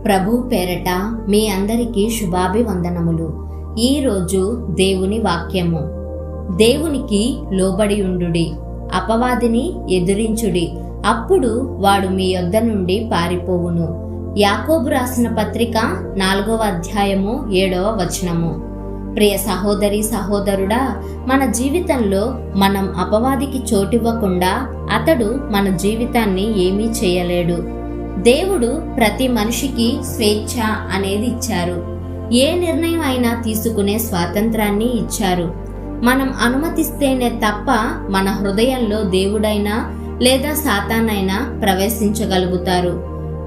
ప్రభు పేరట మీ అందరికీ శుభాభివందనములు. ఈరోజు దేవుని వాక్యము. దేవునికి లోబడి ఉండుడి, అపవాదిని ఎదిరించుడి, అప్పుడు వాడు మీ యొద్ద నుండి పారిపోవును. యాకోబు రాసిన పత్రిక 4వ అధ్యాయము 7వ వచనము. ప్రియ సహోదరి సహోదరుడా, మన జీవితంలో మనం అపవాదికి చోటివ్వకుండా అతడు మన జీవితాన్ని ఏమీ చేయలేడు. దేవుడు ప్రతి మనిషికి స్వేచ్ఛ అనేది ఇచ్చారు. ఏ నిర్ణయం అయినా తీసుకునే స్వాతంత్రాన్ని ఇచ్చారు. మనం అనుమతిస్తేనే తప్ప మన హృదయంలో దేవుడైనా లేదా సాతానైనా ప్రవేశించగలుగుతారు.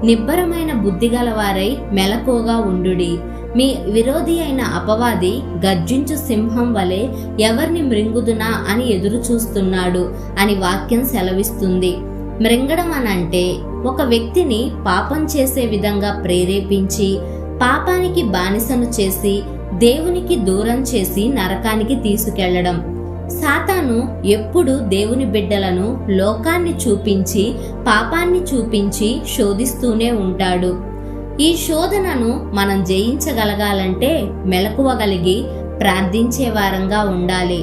నిబ్బరమైన బుద్ధిగల వారై మెలకువగా ఉండుడి. మీ విరోధి అయిన అపవాది గర్జించు సింహం వలె ఎవరిని మృంగుదునా అని ఎదురు చూస్తున్నాడు అని వాక్యం సెలవిస్తుంది. మృంగడం అనంటే ఒక వ్యక్తిని పాపం చేసే విధంగా ప్రేరేపించి పాపానికి బానిసను చేసి దేవునికి దూరం చేసి నరకానికి తీసుకెళ్లడం. సాతాను ఎప్పుడు దేవుని బిడ్డలను లోకాన్ని చూపించి పాపాన్ని చూపించి శోధిస్తూనే ఉంటాడు. ఈ శోధనను మనం జయించగలగాలంటే మెలకువగలిగి ప్రార్థించే వారంగా ఉండాలి.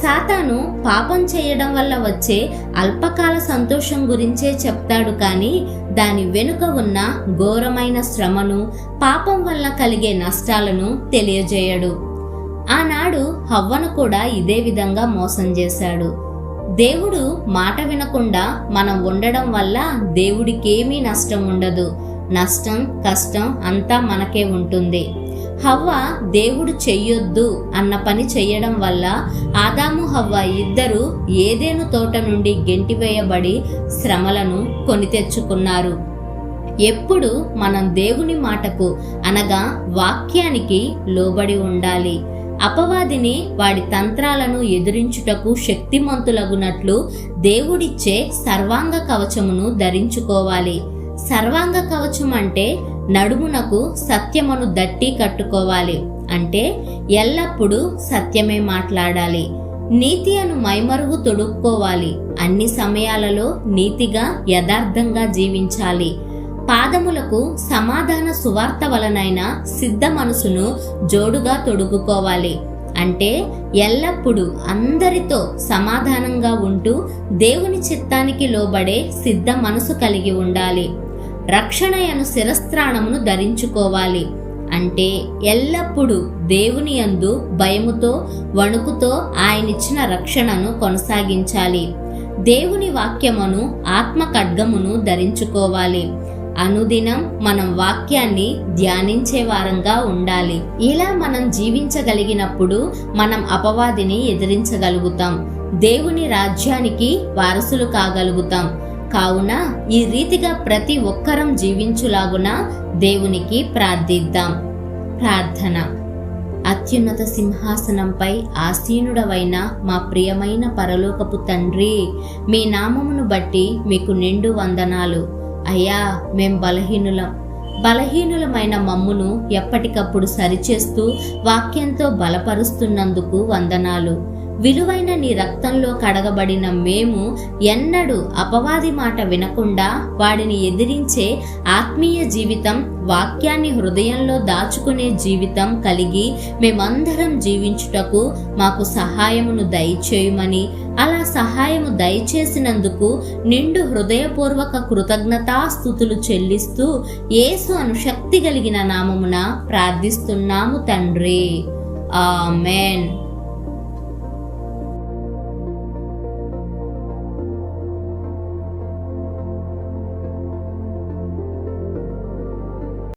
సాతాను పాపం చేయడం వల్ల వచ్చే అల్పకాల సంతోషం గురించే చెప్తాడు, కానీ దాని వెనుక ఉన్న ఘోరమైన శ్రమను, పాపం వల్ల కలిగే నష్టాలను తెలియజేయడు. ఆనాడు హవ్వను కూడా ఇదే విధంగా మోసం చేశాడు. దేవుడు మాట వినకుండా మనం ఉండడం వల్ల దేవుడికేమీ నష్టం ఉండదు. నష్టం కష్టం అంతా మనకే ఉంటుంది. హవ్వ దేవుడు చెయ్యొద్దు అన్న పని చెయ్యడం వల్ల ఆదాము హవ్వ ఇద్దరు ఏదెను తోట నుండి గెంటివేయబడి శ్రమలను కొని తెచ్చుకున్నారు. ఎప్పుడు మనం దేవుని మాటకు అనగా వాక్యానికి లోబడి ఉండాలి. అపవాదిని వాడి తంత్రాలను ఎదిరించుటకు శక్తిమంతులగునట్లు దేవుడిచ్చే సర్వాంగ కవచమును ధరించుకోవాలి. సర్వాంగ కవచం అంటే నడుమునకు సత్యమును దట్టి కట్టుకోవాలి. అంటే ఎల్లప్పుడూ సత్యమే మాట్లాడాలి. నీతి అను మైమరుగు తొడుక్కోవాలి. అన్ని సమయాలలో నీతిగా యథార్థంగా జీవించాలి. పాదములకు సమాధాన సువార్త వలనైన సిద్ధ మనసును జోడుగా తొడుగుకోవాలి. అంటే ఎల్లప్పుడూ అందరితో సమాధానంగా ఉంటూ దేవుని చిత్తానికి లోబడే సిద్ధ మనసు కలిగి ఉండాలి. రక్షణయను శిరస్త్రాణమును ధరించుకోవాలి. అంటే ఎల్లప్పుడూ దేవుని యందు భయముతో వణుకుతో ఆయనిచ్చిన రక్షణను కొనసాగించాలి. దేవుని వాక్యమును ఆత్మ ఖడ్గమును ధరించుకోవాలి. అనుదినం మనం వాక్యాన్ని ధ్యానించే వారంగా ఉండాలి. ఇలా మనం జీవించగలిగినప్పుడు మనం అపవాదిని ఎదిరించగలుగుతాం. దేవుని రాజ్యానికి వారసులు కాగలుగుతాం. కావున ఈ రీతిగా ప్రతి ఒక్కరం జీవించులాగున దేవునికి ప్రార్థిద్దాం. ప్రార్థన. అత్యున్నత సింహాసనంపై ఆసీనుడవైన మా ప్రియమైన పరలోకపు తండ్రి, మీ నామమును బట్టి మీకు నిండు వందనాలు. అయ్యా, మేం బలహీనులమైన మమ్మును ఎప్పటికప్పుడు సరిచేస్తూ వాక్యంతో బలపరుస్తున్నందుకు వందనాలు. విలువైన నీ రక్తంలో కడగబడిన మేము ఎన్నడూ అపవాది మాట వినకుండా వాడిని ఎదిరించే ఆత్మీయ జీవితం, వాక్యాన్ని హృదయంలో దాచుకునే జీవితం కలిగి మేమందరం జీవించుటకు మాకు సహాయమును దయచేయమని, అలా సహాయము దయచేసినందుకు నిండు హృదయపూర్వక కృతజ్ఞతాస్తుతులు చెల్లిస్తూ యేసు అను శక్తి కలిగిన నామమున ప్రార్థిస్తున్నాము తండ్రి. ఆమేన్.